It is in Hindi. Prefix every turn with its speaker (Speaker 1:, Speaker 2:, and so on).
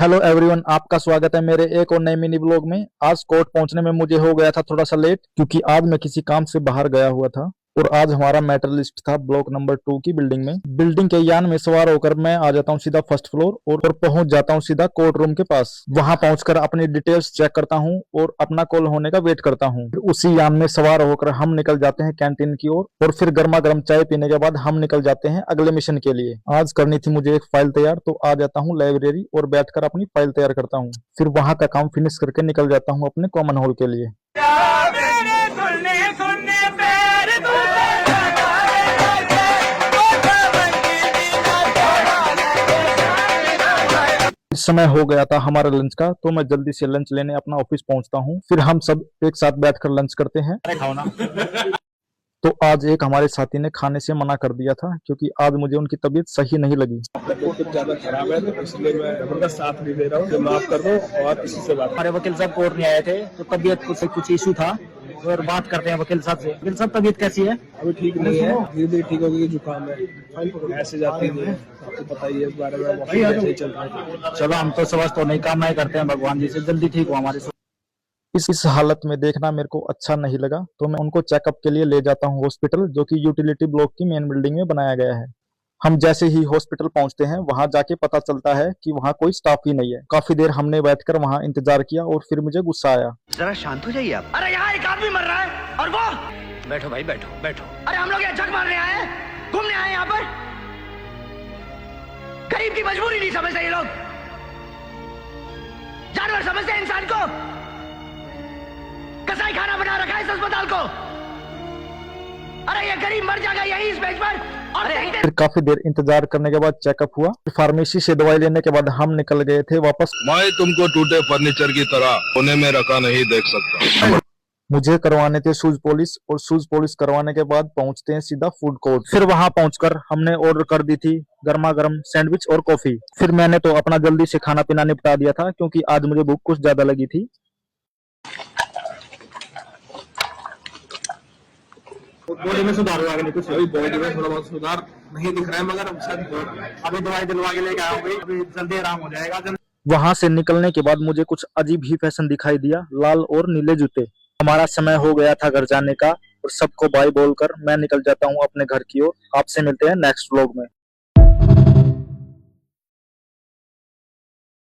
Speaker 1: हेलो एवरीवन, आपका स्वागत है मेरे एक और नए मिनी ब्लॉग में। आज कोर्ट पहुंचने में मुझे हो गया था थोड़ा सा लेट, क्योंकि आज मैं किसी काम से बाहर गया हुआ था और आज हमारा मैटर लिस्ट था ब्लॉक नंबर 2 की बिल्डिंग में। बिल्डिंग के यान में सवार होकर मैं आ जाता हूं सीधा फर्स्ट फ्लोर और पहुंच जाता हूं सीधा कोर्ट रूम के पास। वहां पहुंचकर अपनी डिटेल्स चेक करता हूं और अपना कॉल होने का वेट करता हूं। उसी यान में सवार होकर हम निकल जाते हैं कैंटीन की ओर और फिर गर्मा गर्म चाय पीने के बाद हम निकल जाते हैं अगले मिशन के लिए। आज करनी थी मुझे एक फाइल तैयार, तो आ जाता हूँ लाइब्रेरी और बैठकर अपनी फाइल तैयार करता हूँ। फिर वहां का काम फिनिश करके निकल जाता हूँ अपने कॉमन हॉल के लिए। इस समय हो गया था हमारा लंच का, तो मैं जल्दी से लंच लेने अपना ऑफिस पहुंचता हूं। फिर हम सब एक साथ बैठकर लंच करते हैं। खाओ ना। तो आज एक हमारे साथी ने खाने से मना कर दिया था, क्योंकि आज मुझे उनकी तबीयत सही नहीं लगी।
Speaker 2: कुछ ज्यादा खराब है, तो इसलिए मैं जबरदस्त साथ नहीं दे रहा हूँ। माफ कर दो और इसी से बात।
Speaker 3: हमारे वकील साहब कोर्ट में आए थे, तो तबीयत कुछ इशू था और बात करते हैं वकील साहब से। वकील साहब, तबीयत कैसी है?
Speaker 2: अभी ठीक नहीं है, धीरे धीरे ठीक होगी। जुकाम है, ऐसे जाती नहीं है, आपको पता ही है इस बारे में। ऐसे ही चल रहा है।
Speaker 3: चलो, हम तो समझ तो नहीं, कामनाएं करते हैं भगवान जी से जल्दी ठीक हो हमारे।
Speaker 1: इस हालत में देखना मेरे को अच्छा नहीं लगा, तो मैं उनको चेकअप के लिए ले जाता हूँ हॉस्पिटल, जो कि यूटिलिटी ब्लॉक की मेन बिल्डिंग में बनाया गया है। हम जैसे ही हॉस्पिटल पहुंचते हैं, वहां जाके पता चलता है कि वहां कोई स्टाफ ही नहीं है। काफी देर हमने बैठकर वहां इंतजार किया और फिर मुझे गुस्सा आया।
Speaker 4: जरा शांत हो जाइए आप।
Speaker 5: अरे यहाँ एक आदमी मर रहा है और वो।
Speaker 4: बैठो भाई, बैठो बैठो।
Speaker 5: अरे हम लोग यहाँ झक मारने आए हैं, घूमने आए हैं यहाँ पर। गरीब की मजबूरी नहीं समझते ये लोग, जानवर समझते हैं इंसान को। कसाई खाना बना रखा है इस अस्पताल को। अरे ये गरीब मर जाएगा यही इस बेंच पर। और
Speaker 1: फिर काफी देर इंतजार करने के बाद चेकअप हुआ। फार्मेसी से दवाई लेने के बाद हम निकल गए थे वापस।
Speaker 6: मैं तुमको टूटे फर्नीचर की तरह कोने में रखा नहीं देख सकता।
Speaker 1: मुझे करवाने थे शूज पॉलिश, और शूज पॉलिश करवाने के बाद पहुंचते हैं सीधा फूड कोर्ट। फिर वहां पहुंचकर हमने ऑर्डर कर दी थी गर्मा गर्म सैंडविच और कॉफी। फिर मैंने तो अपना जल्दी से खाना पीना निपटा दिया था, क्योंकि आज मुझे भूख कुछ ज्यादा लगी थी।
Speaker 3: बॉडी में सुधार हुआ कि नहीं? कुछ
Speaker 2: अभी बॉडी में थोड़ा बहुत सुधार नहीं दिख रहा है, मगर
Speaker 3: अभी दवाई दिलवा के लेके आऊंगी, अभी जल्दी आराम हो जाएगा।
Speaker 1: वहां से निकलने के बाद मुझे कुछ अजीब ही फैशन दिखाई दिया, लाल और नीले जूते। हमारा समय हो गया था घर जाने का, और सबको बाय बोलकर मैं निकल जाता हूँ अपने घर की ओर। आपसे मिलते हैं नेक्स्ट व्लॉग में।